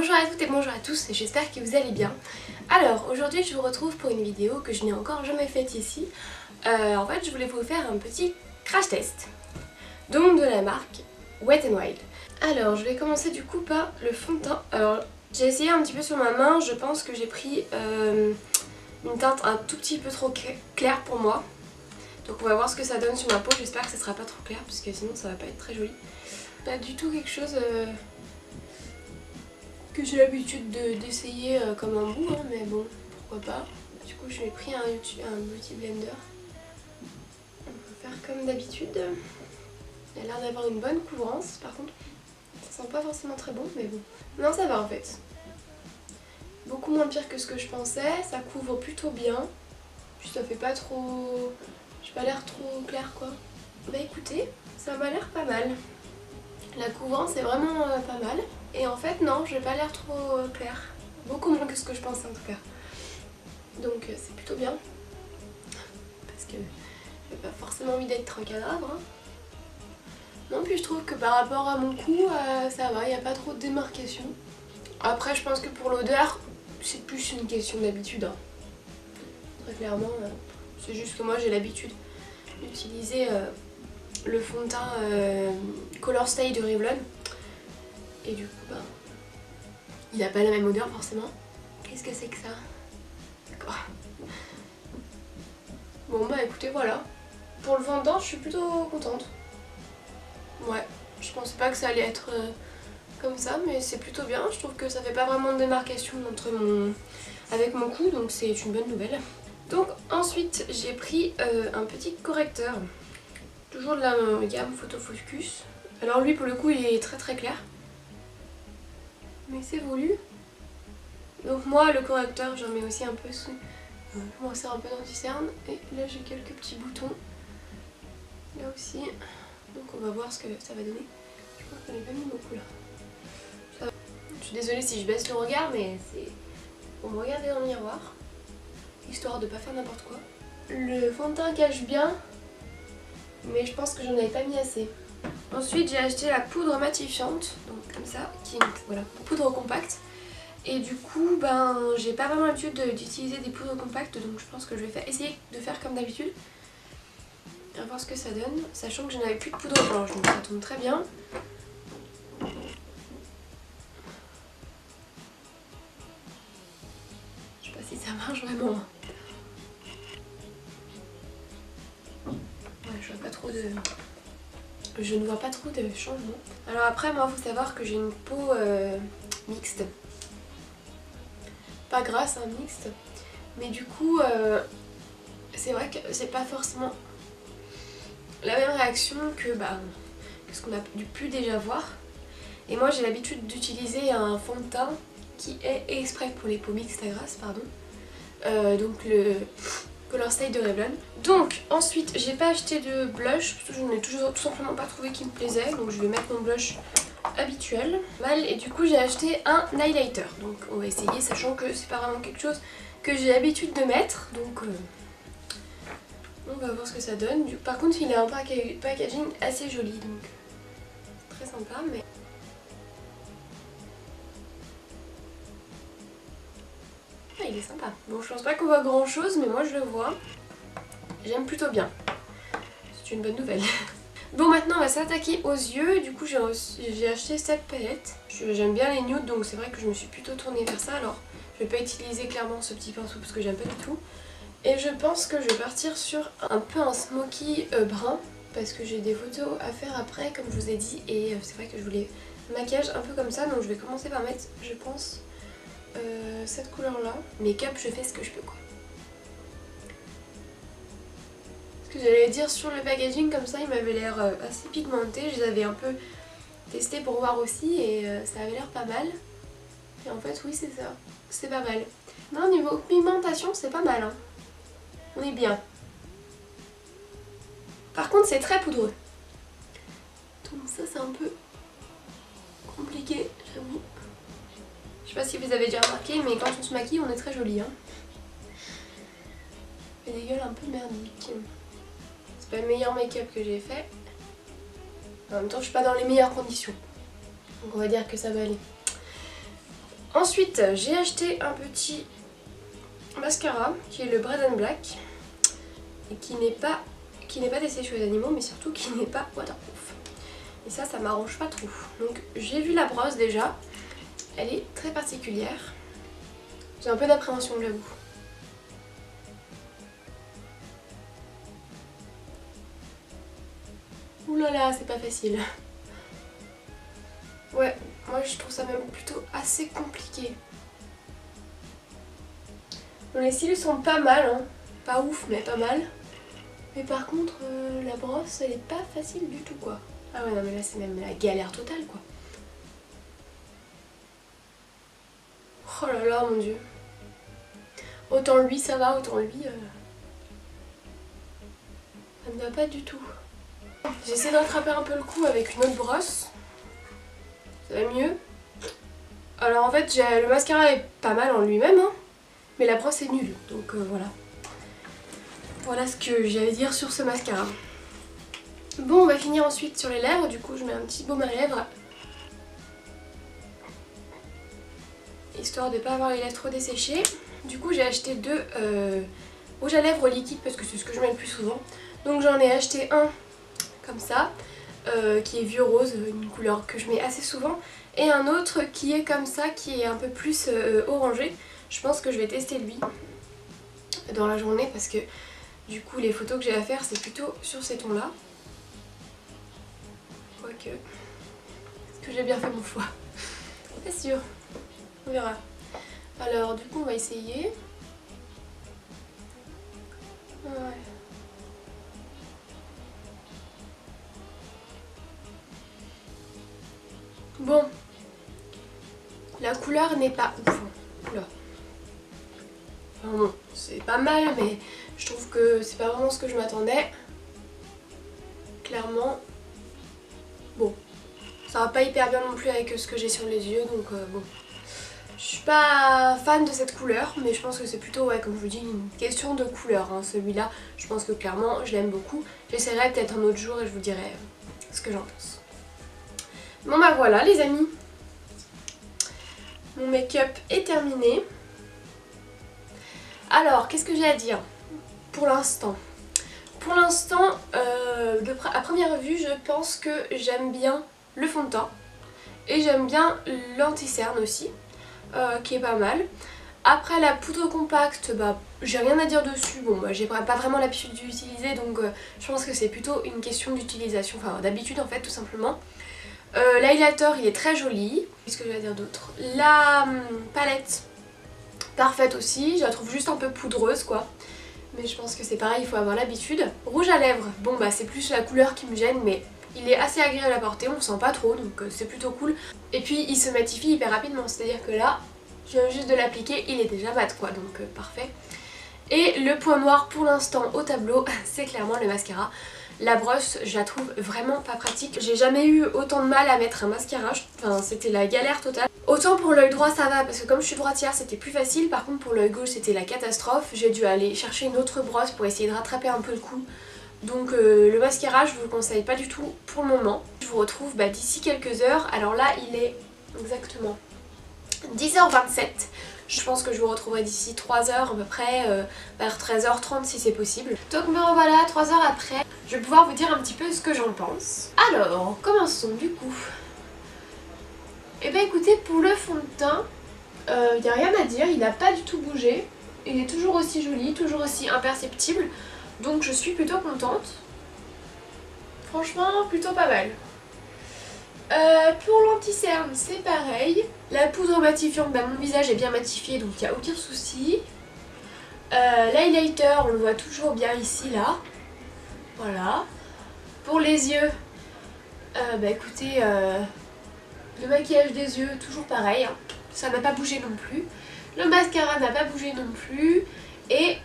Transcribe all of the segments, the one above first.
Bonjour à toutes et bonjour à tous, j'espère que vous allez bien. Alors aujourd'hui je vous retrouve pour une vidéo que je n'ai encore jamais faite ici. En fait je voulais vous faire un petit crash test, donc de la marque Wet n Wild. Alors je vais commencer du coup par le fond de teint. Alors j'ai essayé un petit peu sur ma main, je pense que j'ai pris une teinte un tout petit peu trop claire pour moi. Donc on va voir ce que ça donne sur ma peau, j'espère que ça sera pas trop clair parce que sinon ça va pas être très joli. Pas du tout quelque chose que j'ai l'habitude d'essayer comme un bout, hein, mais bon, pourquoi pas. Du coup j'ai pris un beauty blender. On peut faire comme d'habitude. Il a l'air d'avoir une bonne couvrance, par contre ça sent pas forcément très bon, mais bon. Non, ça va en fait. Beaucoup moins pire que ce que je pensais, ça couvre plutôt bien. Puis ça fait pas trop... j'ai pas l'air trop clair quoi. Bah écoutez, ça m'a l'air pas mal. La couvrance est vraiment pas mal. Et en fait non, j'ai pas l'air trop clair. Beaucoup moins que ce que je pensais en tout cas. Donc c'est plutôt bien. Parce que j'ai pas forcément envie d'être un cadavre. Hein. Non, puis je trouve que par rapport à mon cou, ça va, il n'y a pas trop de démarcation. Après je pense que pour l'odeur, c'est plus une question d'habitude. Hein. Très clairement, c'est juste que moi j'ai l'habitude d'utiliser le fond de teint Color Stay de Revlon. Et du coup, bah, il n'a pas la même odeur forcément. Qu'est-ce que c'est que ça? D'accord. Bon bah écoutez, voilà. Pour le fond de teint, je suis plutôt contente. Ouais, je pensais pas que ça allait être comme ça, mais c'est plutôt bien. Je trouve que ça fait pas vraiment de démarcation avec mon cou, donc c'est une bonne nouvelle. Donc ensuite, j'ai pris un petit correcteur. Toujours de la gamme Photo Focus. Alors lui, pour le coup, il est très très clair. Mais c'est voulu. Donc moi, le correcteur, j'en mets aussi un peu sous. Je m'en sers un peu d'anti-cerne. Et là, j'ai quelques petits boutons. Là aussi. Donc on va voir ce que ça va donner. Je crois qu'on n'est pas mis beaucoup là. Je suis désolée si je baisse le regard, mais c'est pour me regarder dans le miroir. Histoire de pas faire n'importe quoi. Le fond de teint cache bien, mais je pense que j'en avais pas mis assez. Ensuite j'ai acheté la poudre matifiante, donc comme ça, qui est une voilà, poudre compacte. Et du coup, ben j'ai pas vraiment l'habitude d'utiliser des poudres compactes, donc je pense que je vais essayer de faire comme d'habitude. On va voir ce que ça donne, sachant que je n'avais plus de poudre blanche, donc ça tombe très bien. Je sais pas si ça marche vraiment. Ouais, je ne vois pas trop de changement. Alors après, moi, il faut savoir que j'ai une peau mixte. Pas grasse, hein, mixte. Mais du coup, c'est vrai que c'est pas forcément la même réaction que ce qu'on a pu déjà voir. Et moi, j'ai l'habitude d'utiliser un fond de teint qui est exprès pour les peaux mixtes à grasse, pardon. Donc le Color Stay de Revlon. Donc ensuite j'ai pas acheté de blush parce que je n'en ai tout simplement pas trouvé qui me plaisait, donc je vais mettre mon blush habituel. Et du coup j'ai acheté un highlighter, donc on va essayer, sachant que c'est pas vraiment quelque chose que j'ai l'habitude de mettre, donc on va voir ce que ça donne. Par contre il a un packaging assez joli, donc très sympa. Mais il est sympa. Bon, je pense pas qu'on voit grand chose, mais moi je le vois. J'aime plutôt bien. C'est une bonne nouvelle. Bon, maintenant on va s'attaquer aux yeux. Du coup j'ai acheté cette palette. J'aime bien les nudes, donc c'est vrai que je me suis plutôt tournée vers ça. Alors je vais pas utiliser clairement ce petit pinceau parce que j'aime pas du tout. Et je pense que je vais partir sur un peu un smoky brun, parce que j'ai des photos à faire après comme je vous ai dit. Et c'est vrai que je voulais un maquillage un peu comme ça, donc je vais commencer par mettre, je pense, cette couleur là. Make-up, je fais ce que je peux quoi. Ce que j'allais dire sur le packaging, comme ça il m'avait l'air assez pigmenté. Je les avais un peu testé pour voir aussi et ça avait l'air pas mal. Et en fait oui, c'est ça, c'est pas mal. Non, niveau pigmentation c'est pas mal, hein. On est bien. Par contre c'est très poudreux, donc ça c'est un peu compliqué, j'avoue. Je sais pas si vous avez déjà remarqué, mais quand on se maquille on est très joli, hein. On fait des gueules un peu merdiques. C'est pas le meilleur make-up que j'ai fait. En même temps je suis pas dans les meilleures conditions, donc on va dire que ça va aller. Ensuite j'ai acheté un petit mascara qui est le Bread and Black et qui n'est pas destiné sur les animaux mais surtout qui n'est pas waterproof. Et ça m'arrange pas trop. Donc j'ai vu la brosse déjà, elle est très particulière. J'ai un peu d'appréhension, j'avoue. Ouh là là, c'est pas facile. Ouais, moi je trouve ça même plutôt assez compliqué. Bon, les cils sont pas mal, hein. Pas ouf mais pas mal. Mais par contre la brosse elle est pas facile du tout quoi. Ah ouais non mais là c'est même la galère totale quoi. Oh là là mon dieu. Autant lui ça va, autant lui ça ne va pas du tout. J'essaie de rattraper un peu le coup avec une autre brosse. Ça va mieux. Alors en fait le mascara est pas mal en lui-même hein, mais la brosse est nulle donc voilà. Voilà ce que j'ai à dire sur ce mascara. Bon on va finir ensuite sur les lèvres, du coup je mets un petit baume à lèvres. Histoire de ne pas avoir les lèvres trop desséchées. Du coup j'ai acheté deux rouges à lèvres liquides parce que c'est ce que je mets le plus souvent. Donc j'en ai acheté un comme ça, qui est vieux rose, une couleur que je mets assez souvent. Et un autre qui est comme ça, qui est un peu plus orangé. Je pense que je vais tester lui dans la journée parce que du coup les photos que j'ai à faire c'est plutôt sur ces tons là. Quoique, est-ce que j'ai bien fait mon choix? C'est sûr, on verra. Alors du coup on va essayer. Ouais. Bon, la couleur n'est pas ouf. Oula. Enfin bon, c'est pas mal mais je trouve que c'est pas vraiment ce que je m'attendais. Clairement. Bon, ça va pas hyper bien non plus avec ce que j'ai sur les yeux donc bon. Je suis pas fan de cette couleur mais je pense que c'est plutôt, ouais, comme je vous dis, une question de couleur hein. Celui-là, je pense que clairement je l'aime beaucoup. J'essaierai peut-être un autre jour et je vous dirai ce que j'en pense. Bon bah voilà les amis. Mon make-up est terminé. Alors, qu'est-ce que j'ai à dire pour l'instant? Pour l'instant, à première vue, je pense que j'aime bien le fond de teint. Et j'aime bien l'anti-cerne aussi, qui est pas mal. Après la poudre compacte, bah, j'ai rien à dire dessus. Bon, bah, j'ai pas vraiment l'habitude d'utiliser, donc je pense que c'est plutôt une question d'utilisation, enfin d'habitude en fait, tout simplement. L'highlighter, il est très joli. Qu'est-ce que je vais dire d'autre? La palette, parfaite aussi. Je la trouve juste un peu poudreuse, quoi. Mais je pense que c'est pareil, il faut avoir l'habitude. Rouge à lèvres, bon bah c'est plus la couleur qui me gêne, mais il est assez agréable à porter, on sent pas trop, donc c'est plutôt cool. Et puis il se matifie hyper rapidement, c'est-à-dire que là, je viens juste de l'appliquer, il est déjà mat quoi, donc parfait. Et le point noir pour l'instant au tableau, c'est clairement le mascara. La brosse, je la trouve vraiment pas pratique. J'ai jamais eu autant de mal à mettre un mascara, enfin c'était la galère totale. Autant pour l'œil droit ça va parce que comme je suis droitière c'était plus facile, par contre pour l'œil gauche c'était la catastrophe. J'ai dû aller chercher une autre brosse pour essayer de rattraper un peu le coup. Donc le mascara je vous le conseille pas du tout pour le moment. Je vous retrouve d'ici quelques heures. Alors là il est exactement 10h27. Je pense que je vous retrouverai d'ici 3h à peu près, vers 13h30 si c'est possible. Donc me revoilà 3h après. Je vais pouvoir vous dire un petit peu ce que j'en pense. Alors, commençons du coup. Et bien écoutez, pour le fond de teint, il n'y a rien à dire, il n'a pas du tout bougé. Il est toujours aussi joli, toujours aussi imperceptible. Donc je suis plutôt contente. Franchement, plutôt pas mal. Pour l'anti-cerne, c'est pareil. La poudre matifiante, mon visage est bien matifié donc il n'y a aucun souci. L'highlighter, on le voit toujours bien ici, là. Voilà. Pour les yeux, écoutez, le maquillage des yeux, toujours pareil. Hein. Ça n'a pas bougé non plus. Le mascara n'a pas bougé non plus. Et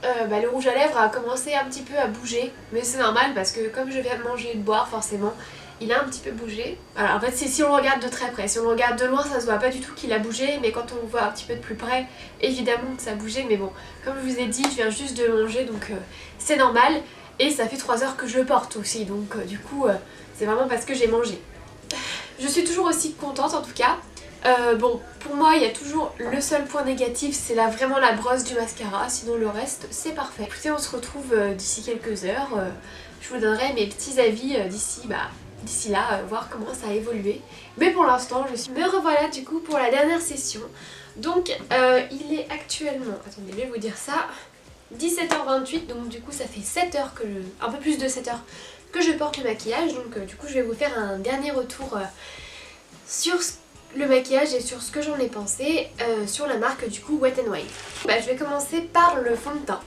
le rouge à lèvres a commencé un petit peu à bouger. Mais c'est normal parce que comme je viens de manger et de boire, forcément, il a un petit peu bougé. Alors en fait c'est si on le regarde de très près, si on le regarde de loin ça se voit pas du tout qu'il a bougé, mais quand on le voit un petit peu de plus près, évidemment que ça a bougé, mais bon, comme je vous ai dit, je viens juste de manger donc c'est normal, et ça fait 3 heures que je le porte aussi, donc du coup c'est vraiment parce que j'ai mangé. Je suis toujours aussi contente en tout cas, Bon, pour moi il y a toujours le seul point négatif, c'est là vraiment la brosse du mascara, sinon le reste c'est parfait. Écoutez, on se retrouve d'ici quelques heures, je vous donnerai mes petits avis d'ici là, voir comment ça a évolué. Mais pour l'instant me revoilà du coup pour la dernière session. Donc il est actuellement, attendez je vais vous dire ça, 17h28, donc du coup ça fait 7 heures que un peu plus de 7 heures que je porte le maquillage. Donc du coup je vais vous faire un dernier retour sur le maquillage et sur ce que j'en ai pensé sur la marque du coup Wet n Wild. Je vais commencer par le fond de teint.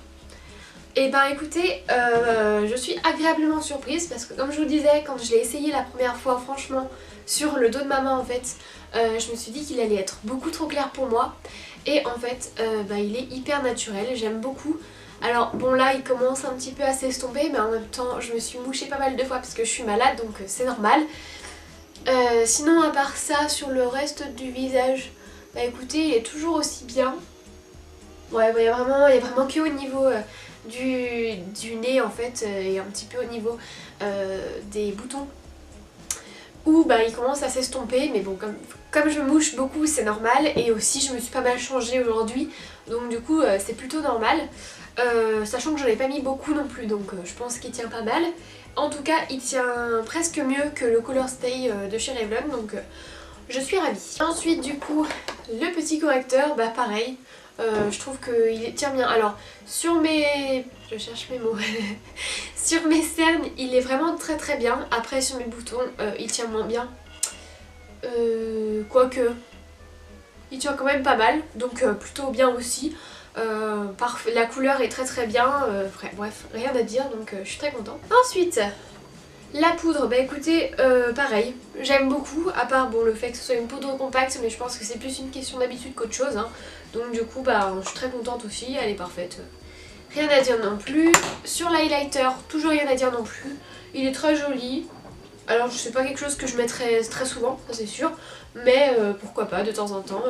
Et écoutez, je suis agréablement surprise parce que comme je vous disais, quand je l'ai essayé la première fois, franchement sur le dos de ma main en fait, je me suis dit qu'il allait être beaucoup trop clair pour moi. Et en fait il est hyper naturel, j'aime beaucoup. Alors bon là il commence un petit peu à s'estomper, mais en même temps je me suis mouchée pas mal de fois parce que je suis malade, donc c'est normal. Sinon à part ça, sur le reste du visage, écoutez, il est toujours aussi bien. Ouais, il y a vraiment que au niveau du nez en fait, et un petit peu au niveau des boutons où il commence à s'estomper, mais bon comme je mouche beaucoup c'est normal, et aussi je me suis pas mal changée aujourd'hui, donc du coup c'est plutôt normal, sachant que j'en ai pas mis beaucoup non plus, donc je pense qu'il tient pas mal. En tout cas il tient presque mieux que le Color Stay de chez Revlon, donc je suis ravie. Ensuite du coup le petit correcteur, pareil, je trouve qu'il tient bien. Alors sur mes... je cherche mes mots. Sur mes cernes il est vraiment très très bien. Après sur mes boutons il tient moins bien. Quoique il tient quand même pas mal, donc plutôt bien aussi. La couleur est très très bien, bref, rien à dire, donc je suis très contente. Ensuite, la poudre, écoutez, pareil, j'aime beaucoup, à part le fait que ce soit une poudre compacte, mais je pense que c'est plus une question d'habitude qu'autre chose, hein. Donc du coup je suis très contente aussi, elle est parfaite. Rien à dire non plus. Sur l'highlighter, toujours rien à dire non plus, il est très joli. Alors je sais pas quelque chose que je mettrais très souvent, ça c'est sûr, mais pourquoi pas de temps en temps.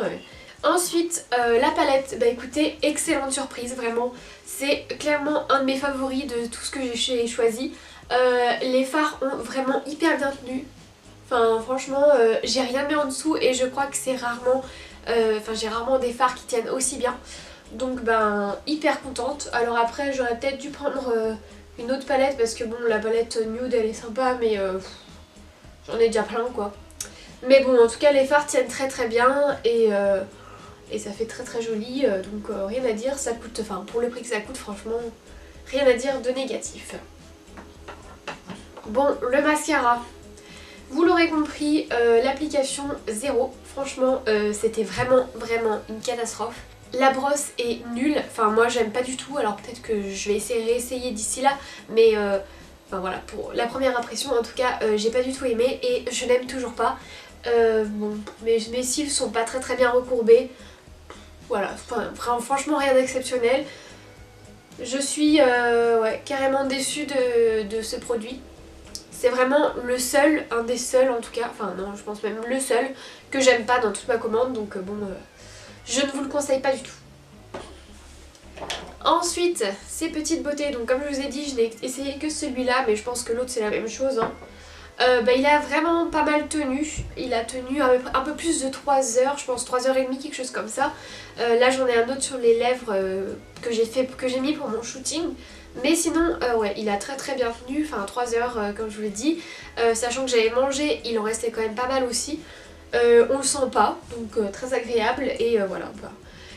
Ensuite la palette, écoutez, excellente surprise, vraiment, c'est clairement un de mes favoris de tout ce que j'ai choisi. Les fards ont vraiment hyper bien tenu, enfin franchement j'ai rien mis en dessous, et je crois que c'est rarement, j'ai rarement des fards qui tiennent aussi bien, donc hyper contente. Alors après j'aurais peut-être dû prendre une autre palette, parce que la palette nude elle est sympa, mais j'en ai déjà plein quoi. Mais bon, en tout cas les fards tiennent très très bien, et ça fait très très joli, donc rien à dire, ça coûte, pour le prix que ça coûte, franchement rien à dire de négatif. Bon, le mascara, vous l'aurez compris, l'application 0, franchement c'était vraiment une catastrophe. La brosse est nulle, moi j'aime pas du tout, alors peut-être que je vais réessayer d'ici là, mais voilà, pour la première impression en tout cas j'ai pas du tout aimé, et je n'aime toujours pas. Mes cils sont pas très bien recourbés, voilà, franchement rien d'exceptionnel. Je suis carrément déçue de ce produit. C'est vraiment le seul, un des seuls en tout cas, non je pense même le seul que j'aime pas dans toute ma commande, donc je ne vous le conseille pas du tout. Ensuite, ces petites beautés, donc comme je vous ai dit, je n'ai essayé que celui-là, mais je pense que l'autre c'est la même chose, hein. Il a vraiment pas mal tenu, il a tenu un peu plus de 3 heures, je pense 3h30, quelque chose comme ça. Là j'en ai un autre sur les lèvres que j'ai mis pour mon shooting. Mais sinon il a très bien tenu, 3 heures comme je vous l'ai dit, sachant que j'avais mangé, il en restait quand même pas mal aussi. On le sent pas, donc très agréable, et voilà.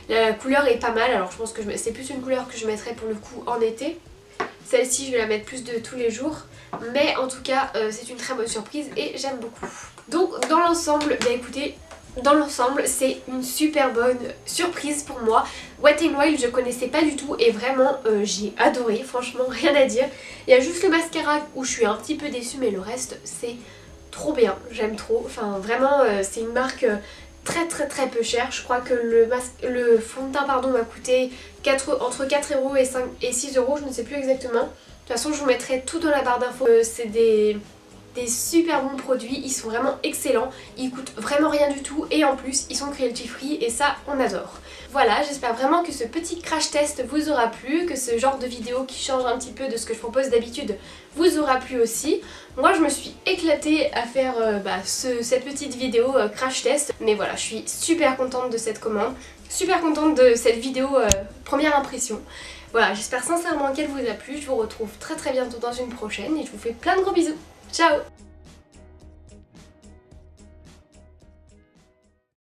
La couleur est pas mal, alors je pense que c'est plus une couleur que je mettrais pour le coup en été. Celle-ci je vais la mettre plus de tous les jours, mais en tout cas c'est une très bonne surprise et j'aime beaucoup. Donc dans l'ensemble, écoutez, dans l'ensemble c'est une super bonne surprise pour moi. Wet n Wild je connaissais pas du tout, et vraiment j'ai adoré, franchement rien à dire. Il y a juste le mascara où je suis un petit peu déçue, mais le reste c'est trop bien, j'aime trop. Vraiment c'est une marque très peu cher. Je crois que le fond de teint m'a coûté entre 4€ et 6€, je ne sais plus exactement. De toute façon je vous mettrai tout dans la barre d'infos. C'est des des super bons produits, ils sont vraiment excellents, ils coûtent vraiment rien du tout et en plus ils sont cruelty free et ça on adore. Voilà, j'espère vraiment que ce petit crash test vous aura plu, que ce genre de vidéo qui change un petit peu de ce que je propose d'habitude vous aura plu aussi. Moi je me suis éclatée à faire cette petite vidéo crash test, mais voilà, je suis super contente de cette commande, super contente de cette vidéo première impression. Voilà, j'espère sincèrement qu'elle vous a plu, je vous retrouve très bientôt dans une prochaine et je vous fais plein de gros bisous. Ciao!